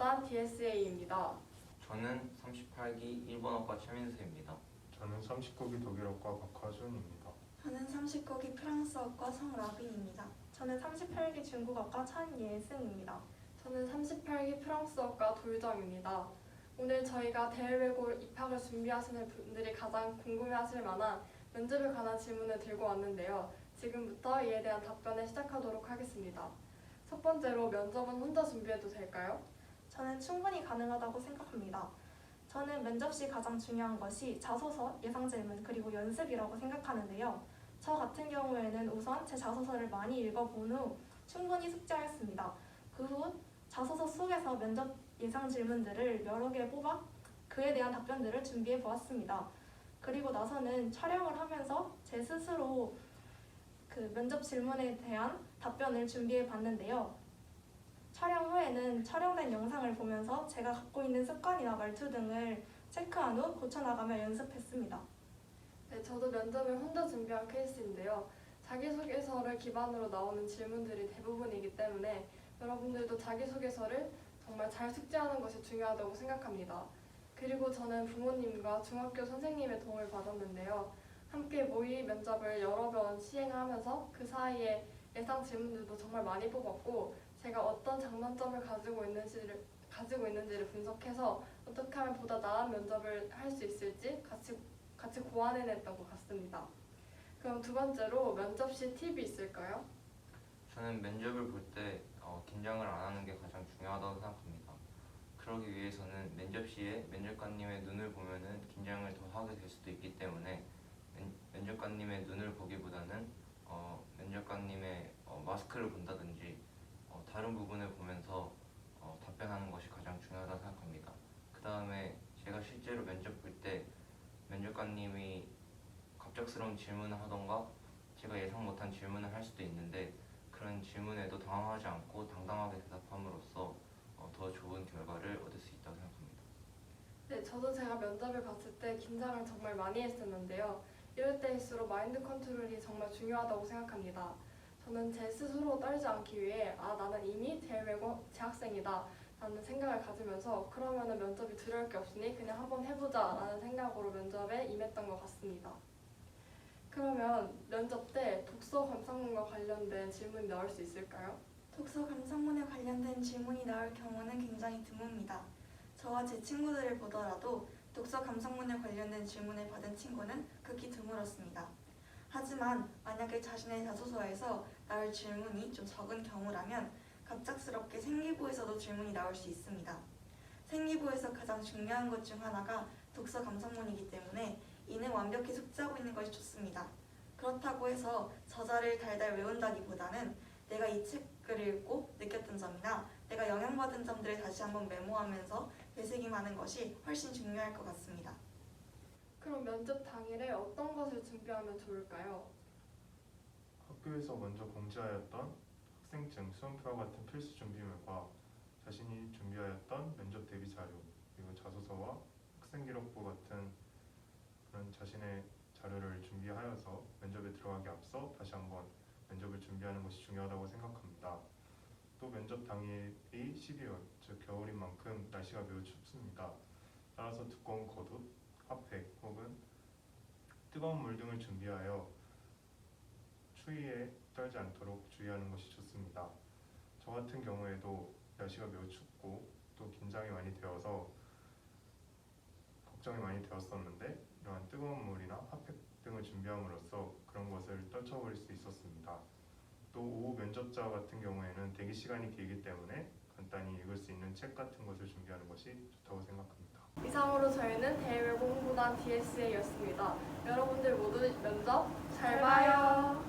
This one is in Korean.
홍보단 DSA입니다. 저는 38기 일본어과 최민수입니다. 저는 39기 독일어과 박화준입니다. 저는 39기 프랑스어과 성라빈입니다. 저는 38기 중국어과 천예승입니다. 저는 38기 프랑스어과 도유정입니다. 오늘 저희가 대외외고 입학을 준비하시는 분들이 가장 궁금해하실 만한 면접에 관한 질문을 들고 왔는데요. 지금부터 이에 대한 답변을 시작하도록 하겠습니다. 첫 번째로 면접은 혼자 준비해도 될까요? 저는 충분히 가능하다고 생각합니다. 저는 면접 시 가장 중요한 것이 자소서, 예상 질문, 그리고 연습이라고 생각하는데요. 저 같은 경우에는 우선 제 자소서를 많이 읽어본 후 충분히 숙지하였습니다. 그 후 자소서 속에서 면접 예상 질문들을 여러 개 뽑아 그에 대한 답변들을 준비해 보았습니다. 그리고 나서는 촬영을 하면서 제 스스로 그 면접 질문에 대한 답변을 준비해 봤는데요. 촬영 후에는 촬영된 영상을 보면서 제가 갖고 있는 습관이나 말투 등을 체크한 후 고쳐나가며 연습했습니다. 네, 저도 면접을 혼자 준비한 케이스인데요. 자기소개서를 기반으로 나오는 질문들이 대부분이기 때문에 여러분들도 자기소개서를 정말 잘 숙지하는 것이 중요하다고 생각합니다. 그리고 저는 부모님과 중학교 선생님의 도움을 받았는데요. 함께 모의 면접을 여러 번 시행하면서 그 사이에 예상 질문들도 정말 많이 뽑았고 제가 어떤 장단점을 가지고 있는지를 분석해서 어떻게 하면 보다 나은 면접을 할 수 있을지 같이 고안해냈던 것 같습니다. 그럼 두 번째로 면접 시 팁이 있을까요? 저는 면접을 볼 때 긴장을 안 하는 게 가장 중요하다고 생각합니다. 그러기 위해서는 면접 시에 면접관님의 눈을 보면은 긴장을 더 하게 될 수도 있기 때문에 면접관님의 눈을 보기보다는 면접관님의 마스크를 본다든지 다른 부분을 보면서 답변하는 것이 가장 중요하다고 생각합니다. 그 다음에 제가 실제로 면접 볼 때 면접관님이 갑작스러운 질문을 하던가 제가 예상 못한 질문을 할 수도 있는데 그런 질문에도 당황하지 않고 당당하게 대답함으로써 더 좋은 결과를 얻을 수 있다고 생각합니다. 네, 저도 제가 면접을 봤을 때 긴장을 정말 많이 했었는데요. 이럴 때일수록 마인드 컨트롤이 정말 중요하다고 생각합니다. 저는 제 스스로 떨지 않기 위해 나는 이미 대외외고 재학생이다 라는 생각을 가지면서 그러면은 면접이 두려울 게 없으니 그냥 한번 해보자 라는 생각으로 면접에 임했던 것 같습니다. 그러면 면접 때 독서 감상문과 관련된 질문이 나올 수 있을까요? 독서 감상문에 관련된 질문이 나올 경우는 굉장히 드뭅니다. 저와 제 친구들을 보더라도 독서 감상문에 관련된 질문을 받은 친구는 극히 드물었습니다. 하지만 만약에 자신의 자소서에서 나올 질문이 좀 적은 경우라면 갑작스럽게 생기부에서도 질문이 나올 수 있습니다. 생기부에서 가장 중요한 것 중 하나가 독서 감상문이기 때문에 이는 완벽히 숙지하고 있는 것이 좋습니다. 그렇다고 해서 저자를 달달 외운다기보다는 내가 이 책을 읽고 느꼈던 점이나 내가 영향받은 점들을 다시 한번 메모하면서 되새김하는 것이 훨씬 중요할 것 같습니다. 그럼 면접 당일에 어떤 것을 준비하면 좋을까요? 학교에서 먼저 공지하였던 학생증, 수험표와 같은 필수 준비물과 자신이 준비하였던 면접 대비 자료, 그리고 자소서와 학생기록부 같은 그런 자신의 자료를 준비하여서 면접에 들어가기 앞서 다시 한번 면접을 준비하는 것이 중요하다고 생각합니다. 또 면접 당일이 12월, 즉 겨울인 만큼 날씨가 매우 춥습니다. 따라서 두꺼운 겉옷, 핫팩 혹은 뜨거운 물 등을 준비하여 추위에 떨지 않도록 주의하는 것이 좋습니다. 저 같은 경우에도 날씨가 매우 춥고 또 긴장이 많이 되어서 걱정이 많이 되었었는데 이러한 뜨거운 물이나 핫팩 등을 준비함으로써 그런 것을 떨쳐버릴 수 있었습니다. 또 오후 면접자 같은 경우에는 대기 시간이 길기 때문에 간단히 읽을 수 있는 책 같은 것을 준비하는 것이 좋다고 생각합니다. 이상으로 저희는 대외외고 홍보단 DSA였습니다. 여러분들 모두 면접 잘 봐요.